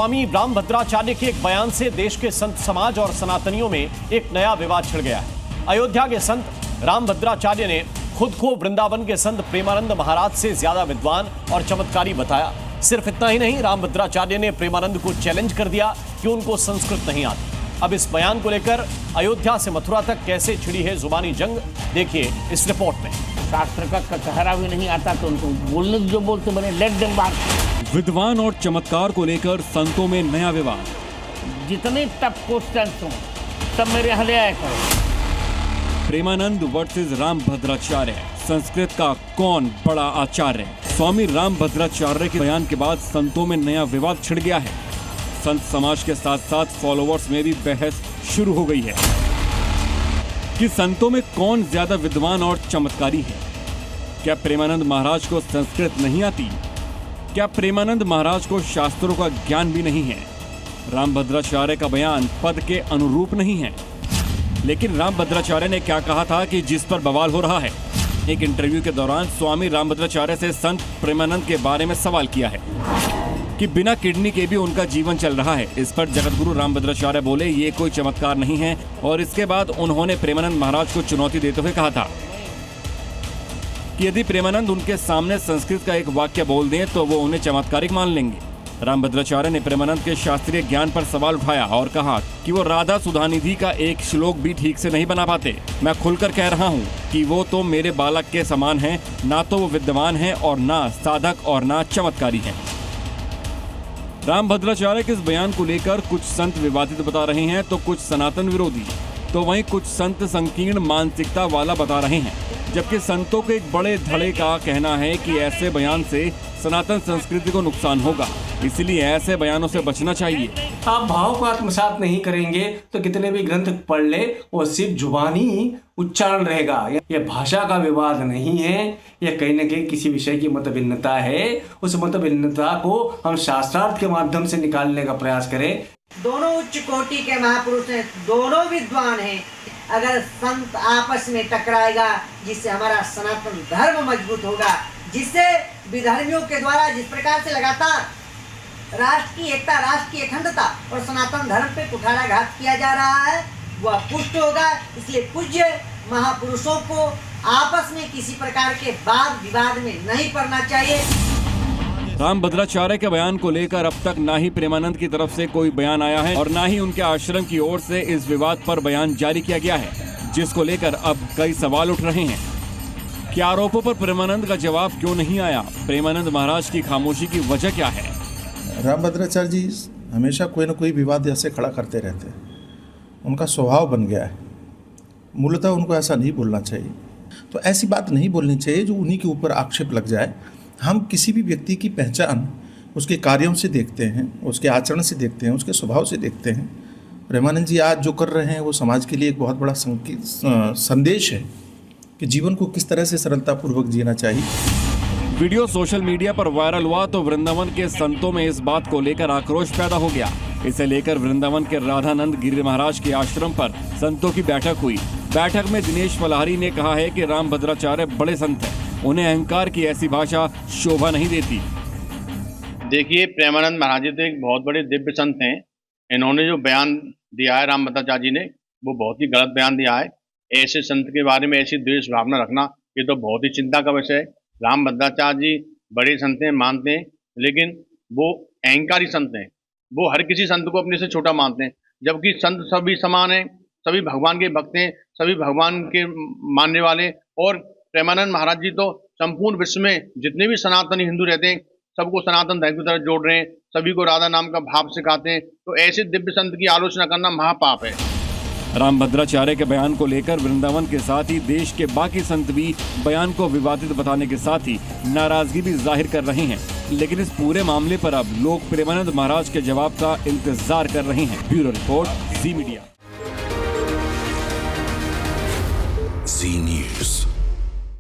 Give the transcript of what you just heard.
स्वामी रामभद्राचार्य के एक बयान से देश के संत समाज और सनातनियों में एक नया विवाद छिड़ गया है। अयोध्या के संत रामभद्राचार्य ने खुद को वृंदावन के संत प्रेमानंद महाराज से ज्यादा विद्वान और चमत्कारी बताया। सिर्फ इतना ही नहीं, रामभद्राचार्य ने प्रेमानंद को चैलेंज कर दिया कि उनको संस्कृत नहीं आती। अब इस बयान को लेकर अयोध्या से मथुरा तक कैसे छिड़ी है जुबानी जंग, देखिए इस रिपोर्ट में। शास्त्र का कटहरा भी नहीं आता तो उनको बोलने जो बोलते बने लेट देम बात। विद्वान और चमत्कार को लेकर संतों में नया विवाद। जितने टफ क्वेश्चन हो सब मेरे यहाँ ले आया करो। प्रेमानंद वर्सेस रामभद्राचार्य, संस्कृत का कौन बड़ा आचार्य? स्वामी रामभद्राचार्य के बयान के बाद संतों में नया विवाद छिड़ गया है। संत समाज के साथ साथ फॉलोअर्स में भी बहस शुरू हो गई है कि संतों में कौन ज्यादा विद्वान और चमत्कारी है। क्या प्रेमानंद महाराज को संस्कृत नहीं आती? क्या प्रेमानंद महाराज को शास्त्रों का ज्ञान भी नहीं है? रामभद्राचार्य का बयान पद के अनुरूप नहीं है। लेकिन रामभद्राचार्य ने क्या कहा था कि जिस पर बवाल हो रहा है। एक इंटरव्यू के दौरान स्वामी रामभद्राचार्य से संत प्रेमानंद के बारे में सवाल किया है कि बिना किडनी के भी उनका जीवन चल रहा है। इस पर जगतगुरु रामभद्राचार्य बोले ये कोई चमत्कार नहीं है, और इसके बाद उन्होंने प्रेमानंद महाराज को चुनौती देते हुए कहा था कि यदि प्रेमानंद उनके सामने संस्कृत का एक वाक्य बोल दें तो वो उन्हें चमत्कारिक मान लेंगे। रामभद्राचार्य ने प्रेमानंद के शास्त्रीय ज्ञान पर सवाल उठाया और कहा कि वो राधा सुधानिधि का एक श्लोक भी ठीक से नहीं बना पाते। मैं खुलकर कह रहा हूँ कि वो तो मेरे बालक के समान हैं, ना तो वो विद्वान हैं और ना साधक और ना चमत्कारी हैं। रामभद्राचार्य के इस बयान को लेकर कुछ संत विवादित बता रहे हैं तो कुछ सनातन विरोधी, तो वहीं कुछ संत संकीर्ण मानसिकता वाला बता रहे हैं। जबकि संतों के एक बड़े धड़े का कहना है कि ऐसे बयान से सनातन संस्कृति को नुकसान होगा, इसलिए ऐसे बयानों से बचना चाहिए। आप भाव को आत्मसात नहीं करेंगे तो कितने भी ग्रंथ पढ़ ले वो सिर्फ जुबानी उच्चारण रहेगा। यह भाषा का विवाद नहीं है, यह कहीं न कहीं किसी विषय की मत भिन्नता है। उस मत भिन्नता को हम शास्त्रार्थ के माध्यम से निकालने का प्रयास करें। दोनों उच्च कोटि के महापुरुष हैं, दोनों विद्वान हैं। अगर संत आपस में टकराएगा जिससे हमारा सनातन धर्म मजबूत होगा, जिससे विधर्मियों के द्वारा जिस प्रकार से लगातार राष्ट्र की एकता, राष्ट्र की अखंडता और सनातन धर्म पे कुठाराघात किया जा रहा है, वह पुष्ट होगा। इसलिए पूज्य महापुरुषों को आपस में किसी प्रकार के वाद विवाद में नहीं पड़ना चाहिए। रामभद्राचार्य के बयान को लेकर अब तक ना ही प्रेमानंद की तरफ से कोई बयान आया है और ना ही उनके आश्रम की ओर से इस विवाद पर बयान जारी किया गया है, जिसको लेकर अब कई सवाल उठ रहे हैं कि आरोपों पर प्रेमानंद का जवाब क्यों नहीं आया? प्रेमानंद महाराज की खामोशी की वजह क्या है? रामभद्राचार्य जी हमेशा कोई ना कोई विवाद ऐसे खड़ा करते रहते हैं, उनका स्वभाव बन गया है। मूलतः उनको ऐसा नहीं बोलना चाहिए, तो ऐसी बात नहीं बोलनी चाहिए जो उन्हीं के ऊपर आक्षेप लग जाए। हम किसी भी व्यक्ति की पहचान उसके कार्यों से देखते हैं, उसके आचरण से देखते हैं, उसके स्वभाव से देखते हैं। प्रेमानंद जी आज जो कर रहे हैं वो समाज के लिए एक बहुत बड़ा संदेश है कि जीवन को किस तरह से सरलतापूर्वक जीना चाहिए। वीडियो सोशल मीडिया पर वायरल हुआ तो वृंदावन के संतों में इस बात को लेकर आक्रोश पैदा हो गया। इसे लेकर वृंदावन के राधानंद गिरि महाराज के आश्रम पर संतों की बैठक हुई। बैठक में दिनेश फलाहारी ने कहा है कि रामभद्राचार्य बड़े संत हैं, उन्हें अहंकार की ऐसी भाषा शोभा नहीं देती। देखिए, प्रेमानंद महाराज जी तो एक बहुत बड़े दिव्य संत हैं। इन्होंने जो बयान दिया है रामभद्राचार्य जी ने, वो बहुत ही गलत बयान दिया है। ऐसे संत के बारे में ऐसी द्वेष भावना रखना ये तो बहुत ही चिंता का विषय है। रामभद्राचार्य जी बड़े संत हैं, मानते हैं, लेकिन वो अहंकारी संत हैं। वो हर किसी संत को अपने से छोटा मानते हैं, जबकि संत सभी समान हैं, सभी भगवान के भक्त हैं, सभी भगवान के मानने वाले। और प्रेमानंद महाराज जी तो संपूर्ण विश्व में जितने भी सनातनी हिंदू रहते हैं सबको सनातन धर्म की तरफ जोड़ रहे हैं, सभी को राधा नाम का भाव सिखाते हैं। तो ऐसे दिव्य संत की आलोचना करना महापाप है। रामभद्राचार्य के बयान को लेकर वृंदावन के साथ ही देश के बाकी संत भी बयान को विवादित बताने के साथ ही नाराजगी भी जाहिर कर रहे हैं। लेकिन इस पूरे मामले पर अब लोग प्रेमानंद महाराज के जवाब का इंतजार कर रहे हैं। ब्यूरो रिपोर्ट, जी मीडिया।